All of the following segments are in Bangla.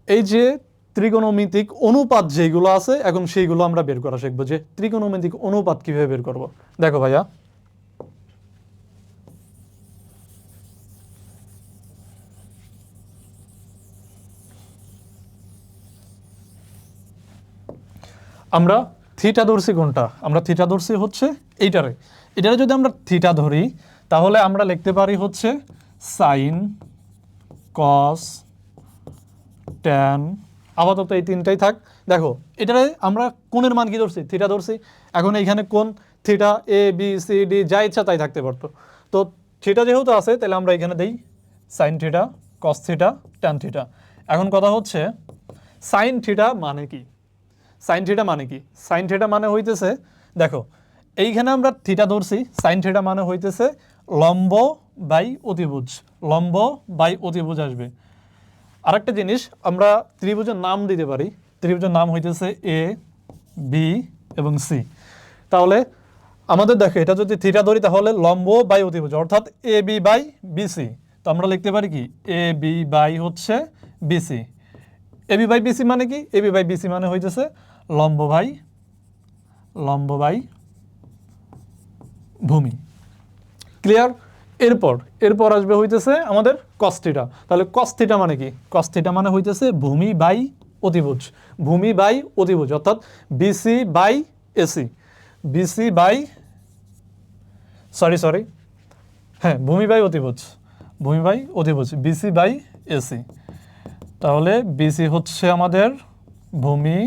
এই যে ত্রিকোণমিতিক অনুপাত যেগুলো আছে এখন সেইগুলো আমরা বের করা শিখবো যে ত্রিকোণমিতিক অনুপাত কিভাবে বের করব। দেখো ভাইয়া, আমরা থিটা ধরছি কোনটা? আমরা থিটা ধরছি হচ্ছে এইটারে। এটারে যদি আমরা থিটা ধরি তাহলে আমরা লিখতে পারি হচ্ছে সাইন, কস, ট্যান। আপাতত এই তিনটাই থাক। দেখো এটারে আমরা কোণের মান কি ধরছি? থিটা ধরছি। এখন এইখানে কোণ theta A B C D যা ইচ্ছা তাই থাকতে পারতো। তো থিটা যেহেতু আছে তাহলে আমরা এখানে দিই sine theta, cos theta, tan theta. এখন কথা হচ্ছে সাইন থিটা মানে কি? সাইন থিটা মানে কি? সাইন থিটা মানে হইতেছে, দেখো এইখানে আমরা থিটা ধরছি, সাইন থিটা মানে হইতেছে লম্ব বাই অতিভুজ। লম্ব বাই অতিভুজ আসবে। আরেকটা জিনিস, আমরা ত্রিভুজের নাম দিতে পারি। ত্রিভুজের নাম হইতেছে এ, বি এবং সি। তাহলে আমাদের দেখো এটা যদি থিটা ধরি তাহলে লম্ব বাই অতিভুজ অর্থাৎ এ বি বাই বিসি। তো আমরা লিখতে পারি কি এ বি বাই হচ্ছে BC. A B by BC মানে কি? এ বি বাই বিসি মানে হইতেছে লম্ব বাই ভূমি। ক্লিয়ার? এরপর এরপর আসবে হইতেছে আমাদের কস থিটা। তাহলে কস থিটা মানে কি? কস থিটা মানে হইতেছে ভূমি বাই অতিভুজ। ভূমি বাই অতিভুজ অর্থাৎ BC by AC. BC by sorry হ্যাঁ, ভূমি বাই অতিভুজ। ভূমি বাই অতিভুজ বিসি বাই এসি। তাহলে বিসি হচ্ছে আমাদের ভূমি।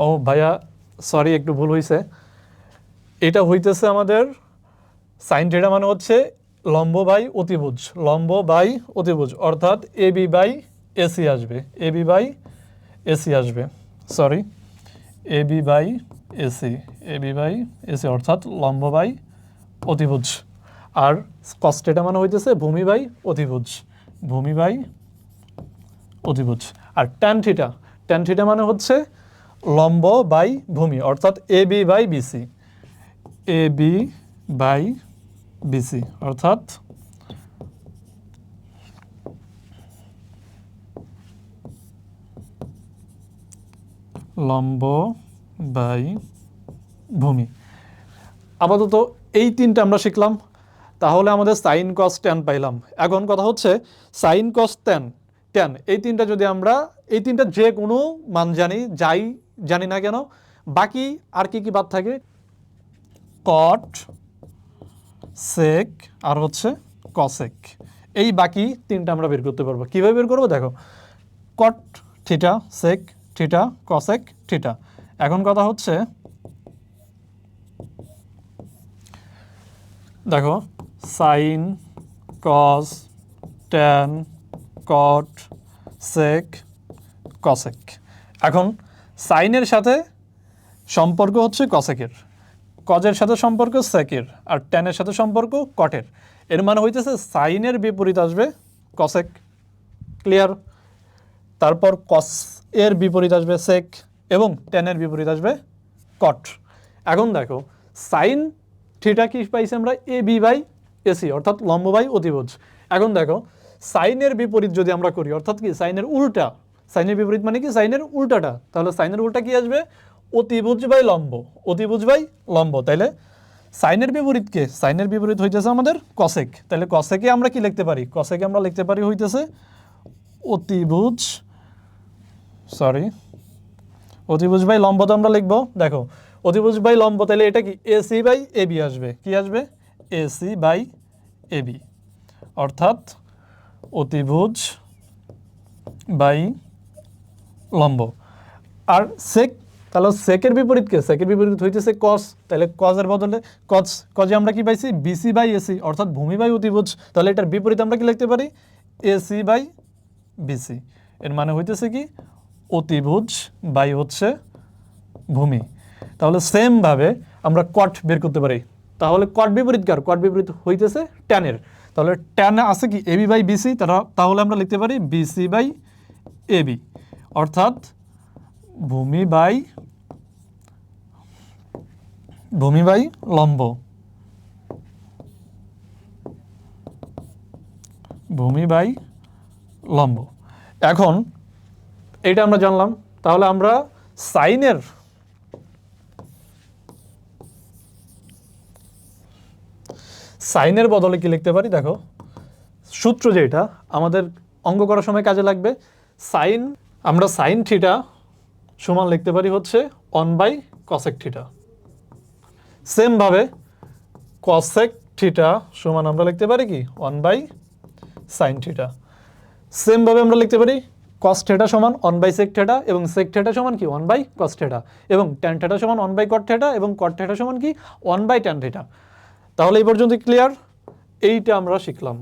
ও ভাইয়া সরি, একটু ভুল হয়েছে। এটা হইতেছে আমাদের সাইন থিটা মানে হচ্ছে লম্ব বাই অতিভুজ। লম্ব বাই অতিভুজ অর্থাৎ এ বি বাই এসি আসবে। এ বি বাই এসি আসবে। Sorry, A B by AC. A B by AC অর্থাৎ লম্ব বাই অতিভুজ। আর কস থিটা মানে হইতেছে ভূমি বাই অতিভুজ। ভূমি বাই অতিভুজ। আর ট্যান থিটা, ট্যান থিটা মানে হচ্ছে লম্ব বাই ভূমি অর্থাৎ A B by BC. A B by BC অর্থাৎ লম্ব বাই ভূমি। আপাতত এই তিনটা আমরা শিখলাম। তাহলে আমাদের সাইন কস ট্যান পাইলাম। এখন কথা হচ্ছে সাইন কস ট্যান, ট্যান এই তিনটা যদি আমরা এই তিনটা যে কোনো মান যাই জানি না কেন, বাকি আর কি কি বাদ থাকে? কট, সেক আর হচ্ছে কসেক। এই বাকি তিনটা আমরা বের করতে পারবো। কীভাবে বের করবো? দেখো cot theta, sec theta, cosec theta. এখন কথা হচ্ছে দেখো sine, cos, tan, cot, sec, cosec. এখন সাইনের সাথে সম্পর্ক হচ্ছে কসেকের, কজের সাথে সম্পর্ক সেকের, আর ট্যানের সাথে সম্পর্ক কটের। এর মানে হইতেছে সাইনের বিপরীত আসবে কসেক। ক্লিয়ার? তারপর কস এর বিপরীত আসবে সেক এবং ট্যানের বিপরীত আসবে কট। এখন দেখো সাইন থিটা কি পাইছি আমরা? এ বি বাই এসি অর্থাৎ লম্ব বাই অতিভুজ। এখন দেখো সাইনের বিপরীত যদি আমরা করি অর্থাৎ কি সাইনের উল্টা, সাইনের বিপরীত মানে কি সাইনের উল্টাটা, তাহলে সাইনের উল্টা কি আসবে? অতিভুজ বাই লম্ব। অতিভুজ বাই লম্ব। তাইলে সাইনের বিপরীত কে? সাইনের বিপরীত হইতেছে আমাদের কসেক। তাহলে কসেকে আমরা কি লিখতে পারি? কসেকে আমরা লিখতে পারি হইতেছে অতিভুজ, সরি অতিভুজ বাই লম্ব। তো আমরা লিখবো দেখো অতিভুজ বাই লম্ব, তাহলে এটা কি এসি বাই এবি আসবে। কি আসবে? এসি বাই এবি অর্থাৎ অতিভুজ বাই লম্ব। আর সেক, তাহলে সেকের বিপরীত কে? সেকের বিপরীত হইতেছে কস। তাহলে কজের বদলে কজে আমরা কি পাইছি? বিসি বাই এসি অর্থাৎ ভূমি বাই অতিভুজ। তাহলে এটার বিপরীত আমরা কি লিখতে পারি? AC by BC. এর মানে হইতেছে কি অতিভুজ বাই হচ্ছে ভূমি। তাহলে সেম ভাবে আমরা কট বের করতে পারি। তাহলে কট বিপরীত কার? কট বিপরীত হইতেছে ট্যানের। তাহলে ট্যান আছে কি এবি বাই বিসি, তাহলে আমরা লিখতে পারি বিসি বাই এবি অর্থাৎ ভূমি বাই লম্ব। ভূমি বাই লম্ব। এখন এইটা আমরা জানলাম, তাহলে আমরা সাইনের বদলে কি লিখতে পারি? দেখো সূত্র যেটা আমাদের অঙ্ক করার সময় কাজে লাগবে, আমরা সাইন থিটা সমান লিখতে পারি হচ্ছে 1/cosec থিটা। সেমভাবে cosec থিটা সমান আমরা লিখতে পারি কি 1/sin থিটা। সেমভাবে আমরা লিখতে পারি cos থিটা সমান 1/sec থিটা এবং sec থিটা সমান কি 1/cos থিটা এবং tan থিটা সমান 1/cot থিটা এবং cot থিটা সমান কি 1/tan থিটা। তাহলে এই পর্যন্ত ক্লিয়ার? এইটা আমরা শিখলাম।